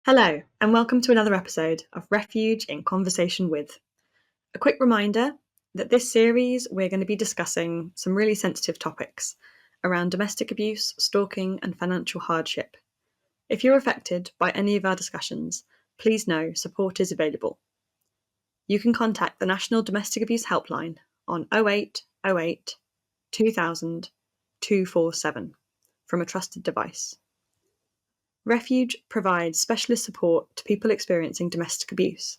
Hello, and welcome to another episode of Refuge in Conversation With. A quick reminder that this series we're going to be discussing some really sensitive topics around domestic abuse, stalking, and financial hardship. If you're affected by any of our discussions, please know support is available. You can contact the National Domestic Abuse Helpline on 0808 2000 247 from a trusted device. Refuge provides specialist support to people experiencing domestic abuse.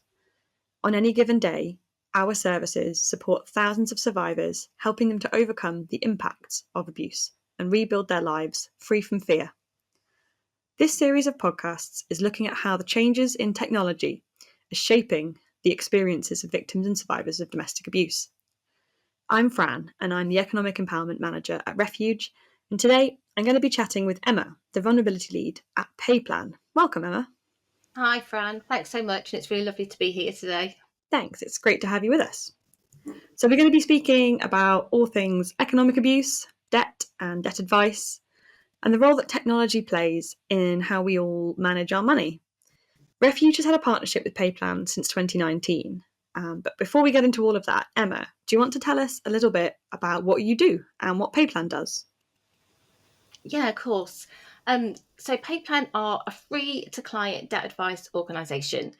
On any given day, our services support thousands of survivors, helping them to overcome the impacts of abuse and rebuild their lives free from fear. This series of podcasts is looking at how the changes in technology are shaping the experiences of victims and survivors of domestic abuse. I'm Fran, and I'm the Economic Empowerment Manager at Refuge, and today I'm going to be chatting with Emma, the Vulnerability Lead at Payplan. Welcome, Emma. Hi, Fran. Thanks so much, and it's really lovely to be here today. Thanks, it's great to have you with us. So we're going to be speaking about all things economic abuse, debt and debt advice, and the role that technology plays in how we all manage our money. Refuge has had a partnership with Payplan since 2019. But before we get into all of that, Emma, do you want to tell us a little bit about what you do and what Payplan does? Yeah, of course. So Payplan are a free-to-client debt advice organisation,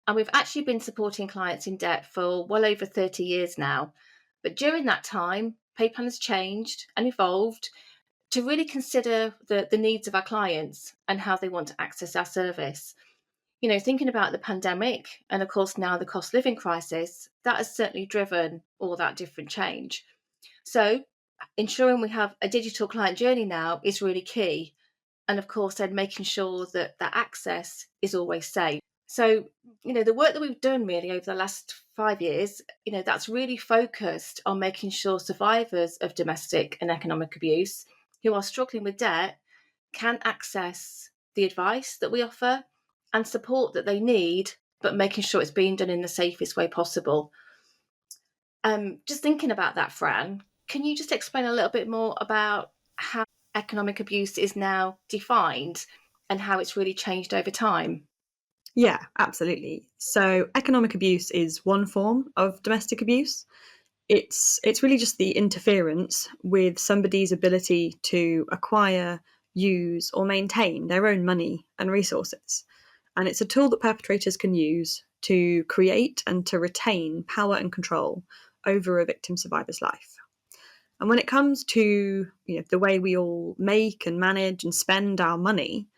and we've actually been supporting clients in debt for well over 30 years now. But during that time, Payplan has changed and evolved to really consider the needs of our clients and how they want to access our service. You know, thinking about the pandemic and, of course, now the cost of living crisis, that has certainly driven all that different change. So ensuring we have a digital client journey now is really key. And of course, then making sure that that access is always safe. So, the work that we've done really over the last 5 years, that's really focused on making sure survivors of domestic and economic abuse who are struggling with debt can access the advice that we offer and support that they need, but making sure it's being done in the safest way possible. Just thinking about that, Fran, can you just explain a little bit more about how economic abuse is now defined and how it's really changed over time? Yeah, absolutely. So economic abuse is one form of domestic abuse. It's really just the interference with somebody's ability to acquire, use, or maintain their own money and resources. And it's a tool that perpetrators can use to create and to retain power and control over a victim survivor's life. And when it comes to the way we all make and manage and spend our money,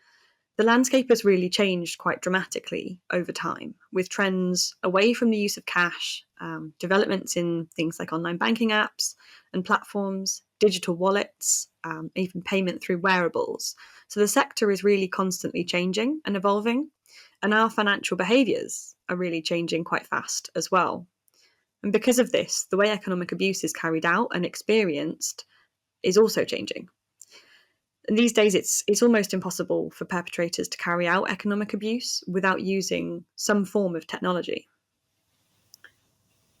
the landscape has really changed quite dramatically over time, with trends away from the use of cash, developments in things like online banking apps and platforms, digital wallets, even payment through wearables. So the sector is really constantly changing and evolving, and our financial behaviours are really changing quite fast as well. And because of this, the way economic abuse is carried out and experienced is also changing. And these days, it's almost impossible for perpetrators to carry out economic abuse without using some form of technology.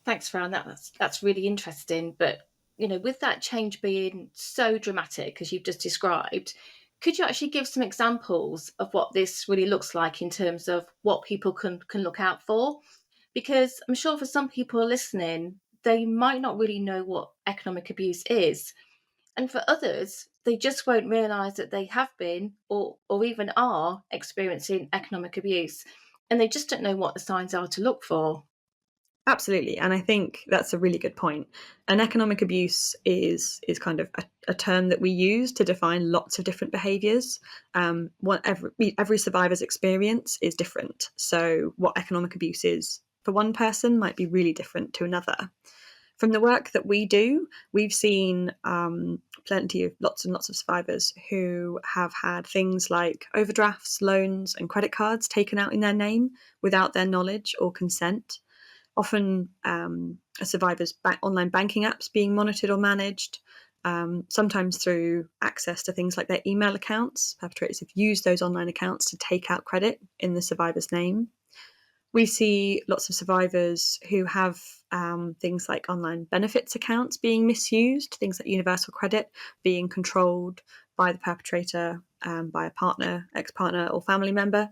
Thanks, Fran. That's really interesting. But with that change being so dramatic as you've just described, could you actually give some examples of what this really looks like in terms of what people can look out for? Because I'm sure for some people listening, they might not really know what economic abuse is. And for others, they just won't realise that they have been or even are experiencing economic abuse. And they just don't know what the signs are to look for. Absolutely, and I think that's a really good point. And economic abuse is kind of a term that we use to define lots of different behaviours. Every survivor's experience is different, so what economic abuse is for one person might be really different to another. From the work that we do, we've seen lots and lots of survivors who have had things like overdrafts, loans, and credit cards taken out in their name without their knowledge or consent. Often a survivor's online banking apps being monitored or managed, sometimes through access to things like their email accounts. Perpetrators have used those online accounts to take out credit in the survivor's name. We see lots of survivors who have things like online benefits accounts being misused, things like universal credit being controlled by the perpetrator, by a partner, ex-partner, or family member.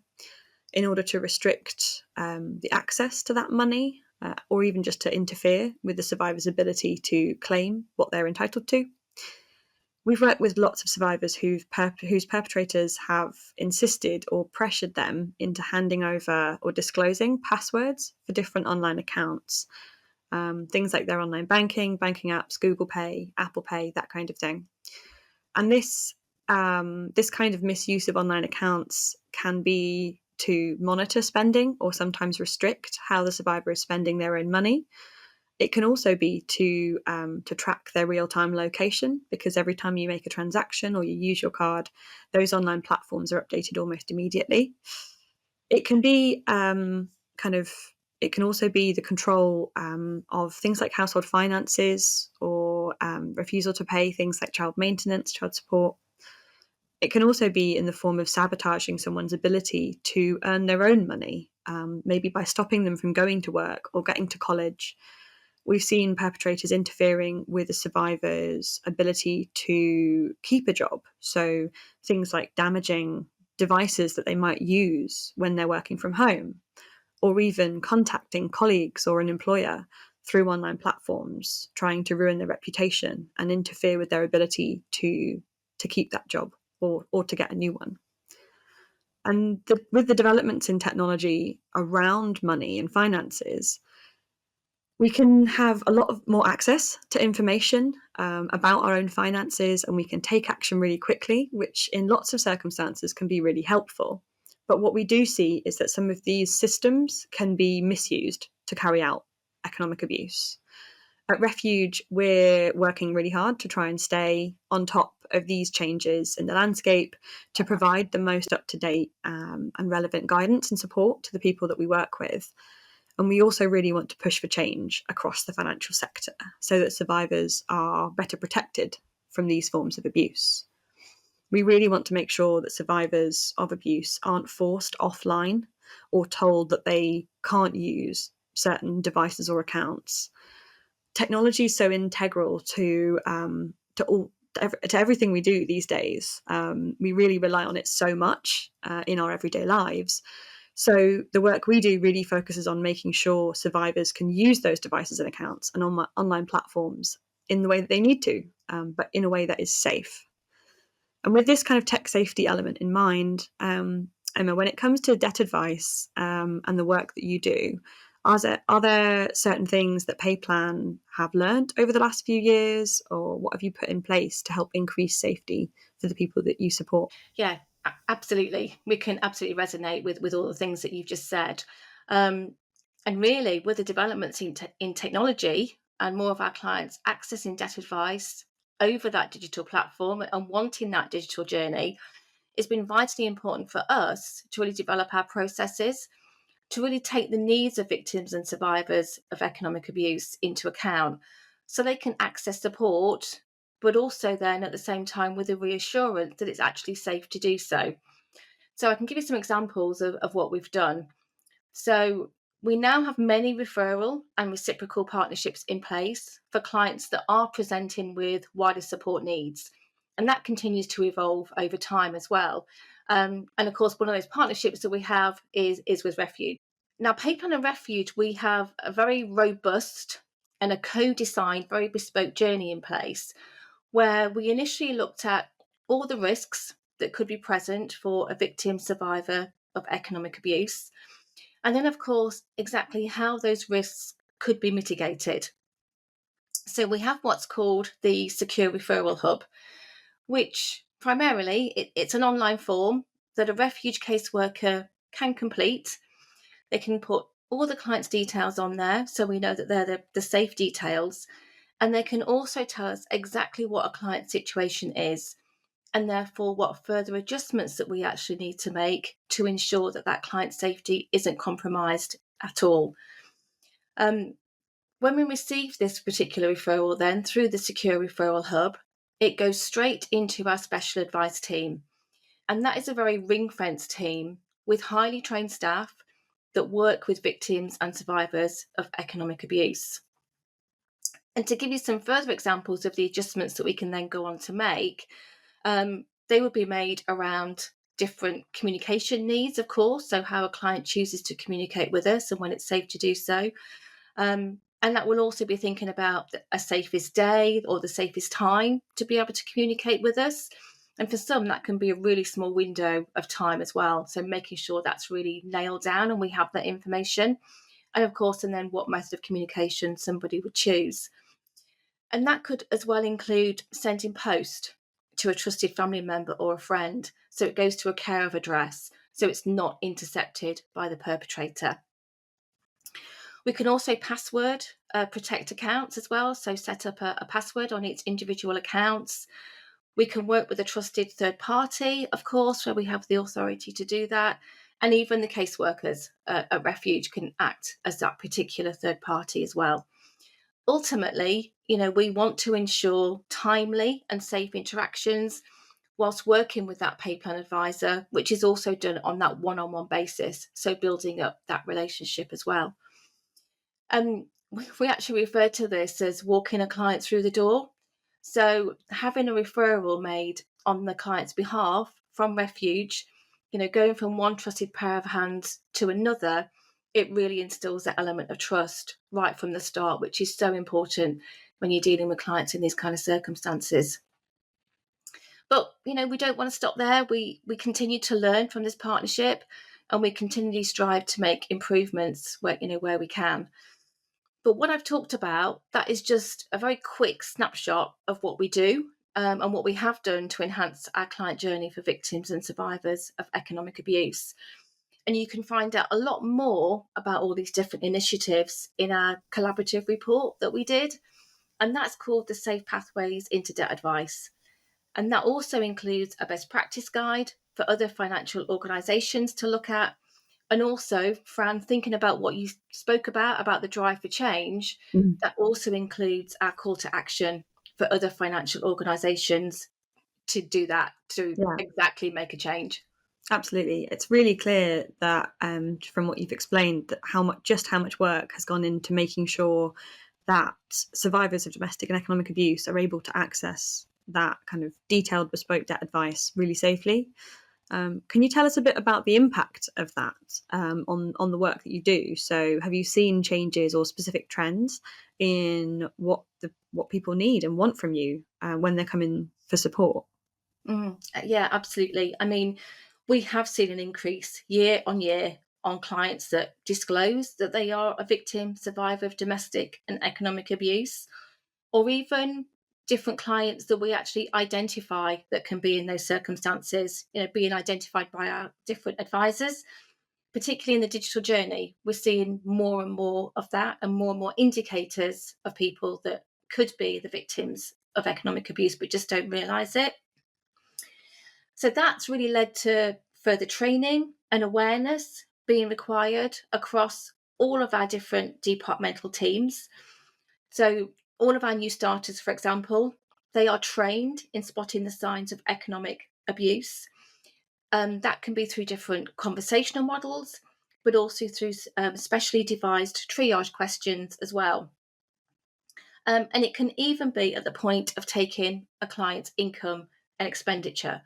in order to restrict the access to that money, or even just to interfere with the survivor's ability to claim what they're entitled to. We've worked with lots of survivors whose perpetrators have insisted or pressured them into handing over or disclosing passwords for different online accounts. Things like their online banking apps, Google Pay, Apple Pay, that kind of thing. And this kind of misuse of online accounts can be to monitor spending or sometimes restrict how the survivor is spending their own money. It can also be to track their real-time location, because every time you make a transaction or you use your card, those online platforms are updated almost immediately. It can be it can also be the control of things like household finances, or refusal to pay things like child maintenance, child support. It can also be in the form of sabotaging someone's ability to earn their own money, maybe by stopping them from going to work or getting to college. We've seen perpetrators interfering with the survivor's ability to keep a job. So things like damaging devices that they might use when they're working from home, or even contacting colleagues or an employer through online platforms, trying to ruin their reputation and interfere with their ability to keep that job, or to get a new one. And with the developments in technology around money and finances, we can have a lot of more access to information about our own finances, and we can take action really quickly, which in lots of circumstances can be really helpful. But what we do see is that some of these systems can be misused to carry out economic abuse. At Refuge, we're working really hard to try and stay on top of these changes in the landscape, to provide the most up-to-date and relevant guidance and support to the people that we work with. And we also really want to push for change across the financial sector so that survivors are better protected from these forms of abuse. We really want to make sure that survivors of abuse aren't forced offline or told that they can't use certain devices or accounts. Technology is so integral to everything we do these days. We really rely on it so much in our everyday lives. So the work we do really focuses on making sure survivors can use those devices and accounts and online platforms in the way that they need to, but in a way that is safe. And with this kind of tech safety element in mind, Emma, when it comes to debt advice and the work that you do, are there certain things that Payplan have learned over the last few years, or what have you put in place to help increase safety for the people that you support? Yeah, absolutely. We can absolutely resonate with all the things that you've just said. And really, with the developments in technology and more of our clients accessing debt advice over that digital platform and wanting that digital journey, it's been vitally important for us to really develop our processes, to really take the needs of victims and survivors of economic abuse into account so they can access support, but also then at the same time with a reassurance that it's actually safe to do so. So I can give you some examples of what we've done. So we now have many referral and reciprocal partnerships in place for clients that are presenting with wider support needs. And that continues to evolve over time as well. And of course, one of those partnerships that we have is with Refuge. Now, Payplan and Refuge, we have a very robust and a co-designed, very bespoke journey in place where we initially looked at all the risks that could be present for a victim survivor of economic abuse. And then, of course, exactly how those risks could be mitigated. So we have what's called the Secure Referral Hub, which primarily it's an online form that a Refuge caseworker can complete. They can put all the client's details on there so we know that they're the safe details. And they can also tell us exactly what a client's situation is, and therefore what further adjustments that we actually need to make to ensure that that client's safety isn't compromised at all. When we receive this particular referral then through the Secure Referral Hub, it goes straight into our special advice team. And that is a very ring-fenced team with highly trained staff that work with victims and survivors of economic abuse. And to give you some further examples of the adjustments that we can then go on to make, they would be made around different communication needs, of course, so how a client chooses to communicate with us and when it's safe to do so. And that will also be thinking about a safest day or the safest time to be able to communicate with us. And for some, that can be a really small window of time as well. So making sure that's really nailed down and we have that information. And of course, and then what method of communication somebody would choose. And that could as well include sending post to a trusted family member or a friend. So it goes to a care of address. So it's not intercepted by the perpetrator. We can also password protect accounts as well. So set up a password on each individual accounts. We can work with a trusted third party, of course, where we have the authority to do that. And even the caseworkers at Refuge can act as that particular third party as well. Ultimately, we want to ensure timely and safe interactions whilst working with that Payplan advisor, which is also done on that one-on-one basis. So building up that relationship as well. We actually refer to this as walking a client through the door. So having a referral made on the client's behalf from Refuge, going from one trusted pair of hands to another, it really instills that element of trust right from the start, which is so important when you're dealing with clients in these kind of circumstances. But, we don't want to stop there. We continue to learn from this partnership and we continually strive to make improvements where we can. But what I've talked about, that is just a very quick snapshot of what we do and what we have done to enhance our client journey for victims and survivors of economic abuse. And you can find out a lot more about all these different initiatives in our collaborative report that we did. And that's called the Safe Pathways into Debt Advice. And that also includes a best practice guide for other financial organisations to look at. And also, Fran, thinking about what you spoke about the drive for change, that also includes our call to action for other financial organisations to do that, to exactly make a change. Absolutely. It's really clear that from what you've explained, that how much work has gone into making sure that survivors of domestic and economic abuse are able to access that kind of detailed bespoke debt advice really safely. Can you tell us a bit about the impact of that on the work that you do? So have you seen changes or specific trends in what people need and want from you when they're coming for support? Yeah, absolutely. I mean, we have seen an increase year on year on clients that disclose that they are a victim, survivor of domestic and economic abuse, or even different clients that we actually identify that can be in those circumstances, being identified by our different advisors, particularly in the digital journey. We're seeing more and more of that and more indicators of people that could be the victims of economic abuse but just don't realise it. So that's really led to further training and awareness being required across all of our different departmental teams. So all of our new starters, for example, they are trained in spotting the signs of economic abuse. That can be through different conversational models, but also through specially devised triage questions as well. And it can even be at the point of taking a client's income and expenditure.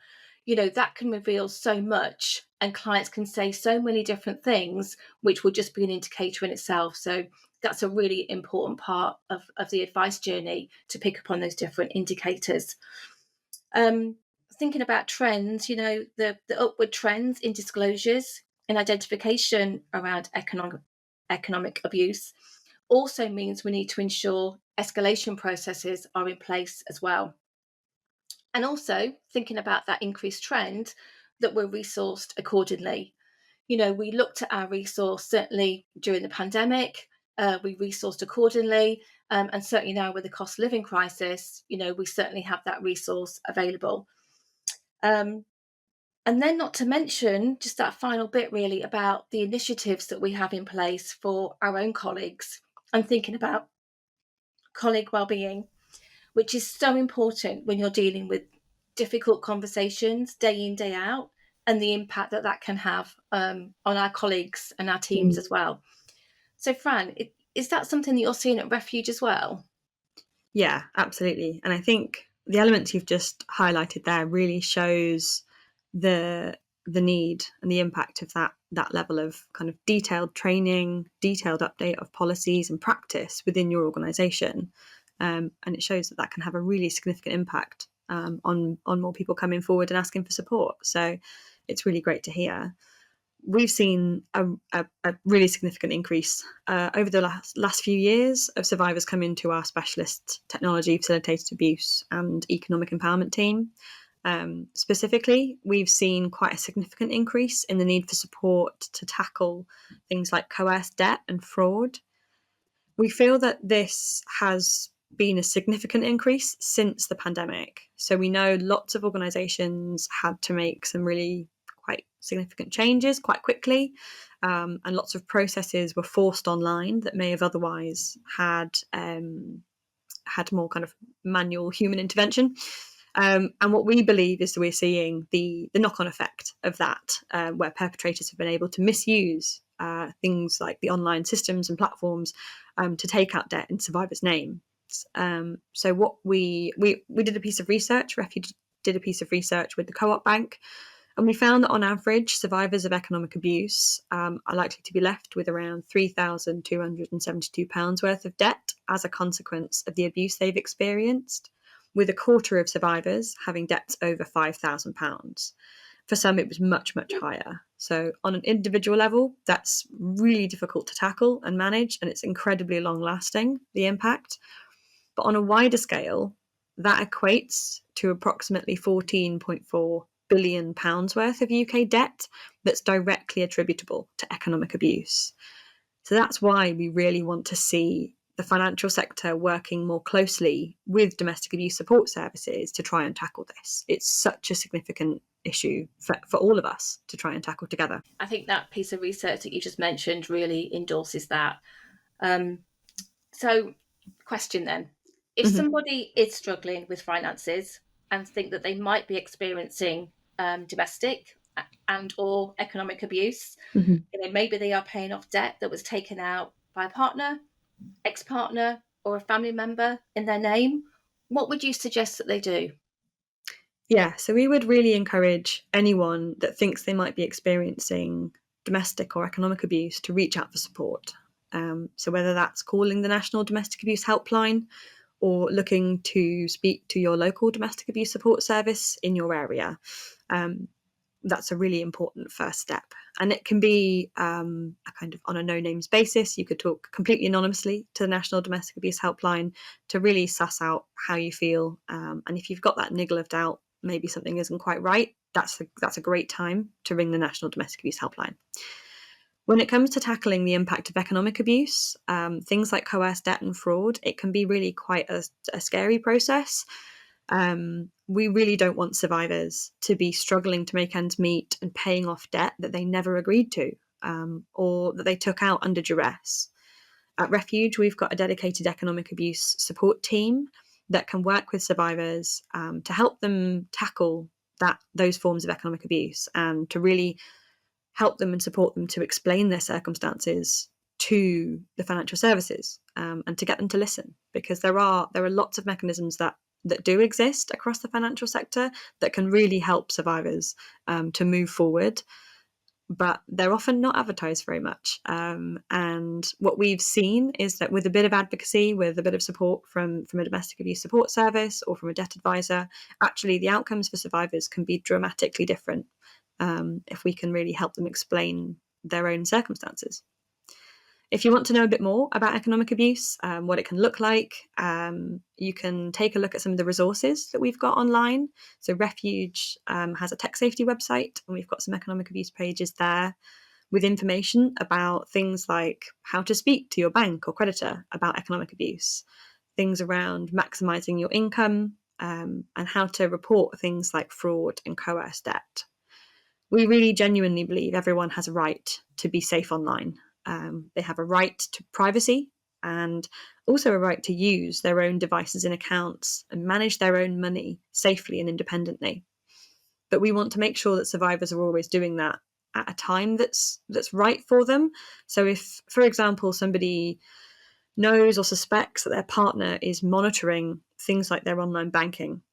That can reveal so much, and clients can say so many different things, which will just be an indicator in itself. So that's a really important part of the advice journey, to pick up on those different indicators. Thinking about trends, the upward trends in disclosures and identification around economic abuse also means we need to ensure escalation processes are in place as well. And also thinking about that increased trend, that we're resourced accordingly. We looked at our resource certainly during the pandemic, we resourced accordingly, and certainly now with the cost of living crisis, we certainly have that resource available. And then not to mention just that final bit really about the initiatives that we have in place for our own colleagues and thinking about colleague wellbeing, which is so important when you're dealing with difficult conversations day in, day out, and the impact that can have on our colleagues and our teams as well. So, Fran, is that something that you're seeing at Refuge as well? Yeah, absolutely. And I think the elements you've just highlighted there really shows the the need and the impact of that level of kind of detailed training, detailed update of policies and practice within your organisation. And it shows that can have a really significant impact on more people coming forward and asking for support. So it's really great to hear. We've seen a really significant increase over the last few years of survivors coming to our specialist technology, facilitated abuse and economic empowerment team. Specifically, we've seen quite a significant increase in the need for support to tackle things like coerced debt and fraud. We feel that this has been a significant increase since the pandemic. So we know lots of organisations had to make some really quite significant changes quite quickly, and lots of processes were forced online that may have otherwise had more kind of manual human intervention. And what we believe is that we're seeing the knock-on effect of that, where perpetrators have been able to misuse things like the online systems and platforms to take out debt in survivors' names. So what we did a piece of research, Refuge did a piece of research with the Co-op Bank, and we found that on average, survivors of economic abuse are likely to be left with around £3,272 worth of debt as a consequence of the abuse they've experienced, with a quarter of survivors having debts over £5,000. For some, it was much, much higher. So on an individual level, that's really difficult to tackle and manage, and it's incredibly long-lasting, the impact. But on a wider scale, that equates to approximately £14.4 billion worth of UK debt that's directly attributable to economic abuse. So that's why we really want to see the financial sector working more closely with domestic abuse support services to try and tackle this. It's such a significant issue for all of us to try and tackle together. I think that piece of research that you just mentioned really endorses that. So, question then. If somebody is struggling with finances and think that they might be experiencing domestic and or economic abuse, maybe they are paying off debt that was taken out by a partner, ex-partner, or a family member in their name, what would you suggest that they do? Yeah, so we would really encourage anyone that thinks they might be experiencing domestic or economic abuse to reach out for support. So whether that's calling the National Domestic Abuse Helpline or looking to speak to your local domestic abuse support service in your area, that's a really important first step. And it can be a kind of on a no-names basis. You could talk completely anonymously to the National Domestic Abuse Helpline to really suss out how you feel. And if you've got that niggle of doubt, maybe something isn't quite right, that's a great time to ring the National Domestic Abuse Helpline. When it comes to tackling the impact of economic abuse, things like coerced debt and fraud, it can be really quite a scary process. We really don't want survivors to be struggling to make ends meet and paying off debt that they never agreed to, or that they took out under duress. At Refuge, we've got a dedicated economic abuse support team that can work with survivors to help them tackle those forms of economic abuse and to really help them and support them to explain their circumstances to the financial services and to get them to listen, because there are lots of mechanisms that do exist across the financial sector that can really help survivors to move forward, but they're often not advertised very much. And what we've seen is that with a bit of advocacy, with a bit of support from a domestic abuse support service or from a debt advisor, actually the outcomes for survivors can be dramatically different if we can really help them explain their own circumstances. If you want to know a bit more about economic abuse, what it can look like, you can take a look at some of the resources that we've got online. So Refuge has a tech safety website, and we've got some economic abuse pages there with information about things like how to speak to your bank or creditor about economic abuse, things around maximising your income, and how to report things like fraud and coerced debt. We really genuinely believe everyone has a right to be safe online. They have a right to privacy and also a right to use their own devices and accounts and manage their own money safely and independently. But we want to make sure that survivors are always doing that at a time that's right for them. So if, for example, somebody knows or suspects that their partner is monitoring things like their online banking,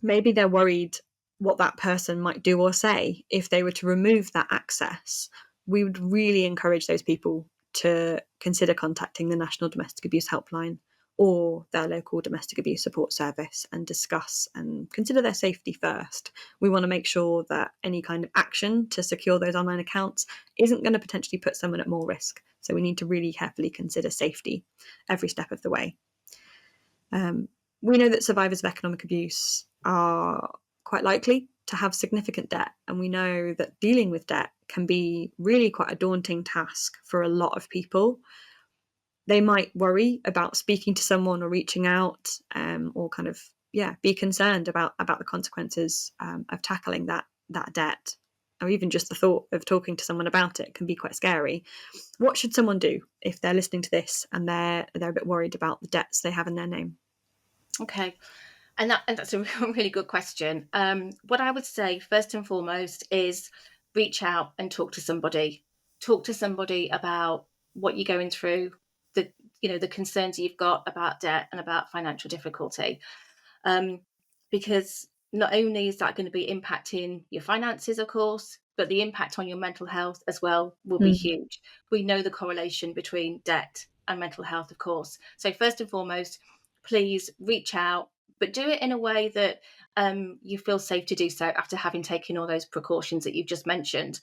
maybe they're worried what that person might do or say if they were to remove that access, we would really encourage those people to consider contacting the National Domestic Abuse Helpline or their local domestic abuse support service and discuss and consider their safety first. We want to make sure that any kind of action to secure those online accounts isn't going to potentially put someone at more risk. So we need to really carefully consider safety every step of the way. We know that survivors of economic abuse are quite likely to have significant debt, and we know that dealing with debt can be really quite a daunting task for a lot of people. They might worry about speaking to someone or reaching out, or kind of be concerned about the consequences of tackling that debt, or even just the thought of talking to someone about it can be quite scary. What should someone do if they're listening to this and they're a bit worried about the debts they have in their name? Okay. And that's a really good question. What I would say first and foremost is reach out and talk to somebody. Talk to somebody about what you're going through, the concerns you've got about debt and about financial difficulty, because not only is that going to be impacting your finances, of course, but the impact on your mental health as well will be huge. We know the correlation between debt and mental health, of course. So first and foremost, please reach out, but do it in a way that you feel safe to do so after having taken all those precautions that you've just mentioned.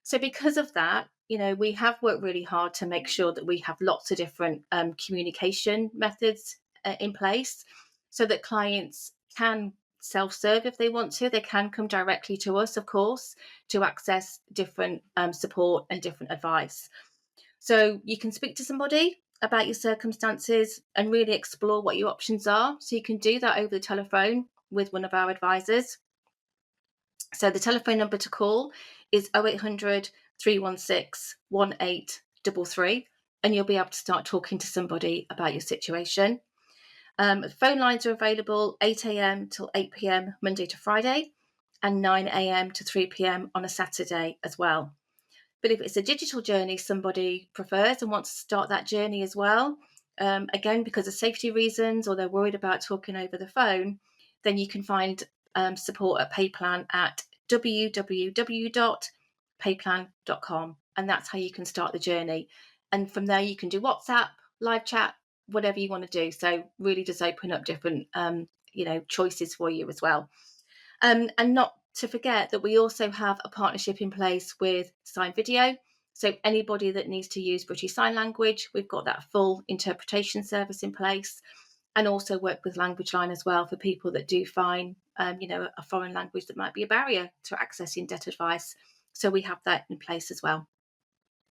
So because of that, we have worked really hard to make sure that we have lots of different communication methods in place so that clients can self-serve if they want to. They can come directly to us, of course, to access different support and different advice. So you can speak to somebody about your circumstances and really explore what your options are. So you can do that over the telephone with one of our advisors. So the telephone number to call is 0800 316 1833, and you'll be able to start talking to somebody about your situation. Phone lines are available 8 a.m. till 8 p.m. Monday to Friday, and 9 a.m. to 3 p.m. on a Saturday as well. But if it's a digital journey somebody prefers and wants to start that journey as well, again, because of safety reasons or they're worried about talking over the phone, then you can find support at Payplan at www.payplan.com. And that's how you can start the journey. And from there, you can do WhatsApp, live chat, whatever you want to do. So really does open up different, choices for you as well. And not to forget that we also have a partnership in place with Sign Video. So anybody that needs to use British Sign Language, we've got that full interpretation service in place, and also work with Language Line as well for people that do find, a foreign language that might be a barrier to accessing debt advice. So we have that in place as well.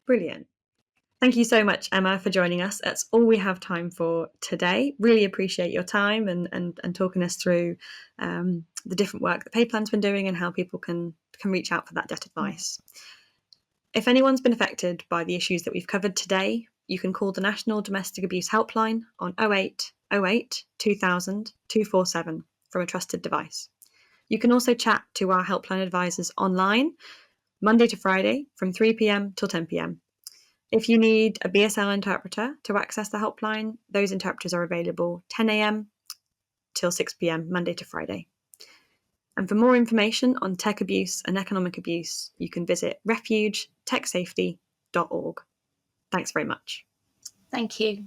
Brilliant. Thank you so much, Emma, for joining us. That's all we have time for today. Really appreciate your time and talking us through the different work that Payplan's been doing and how people can reach out for that debt advice. If anyone's been affected by the issues that we've covered today, you can call the National Domestic Abuse Helpline on 0808 2000 247 from a trusted device. You can also chat to our helpline advisors online, Monday to Friday from 3 p.m. till 10 p.m. If you need a BSL interpreter to access the helpline, those interpreters are available 10 a.m. till 6 p.m. Monday to Friday. And for more information on tech abuse and economic abuse, you can visit refugetechsafety.org. Thanks very much. Thank you.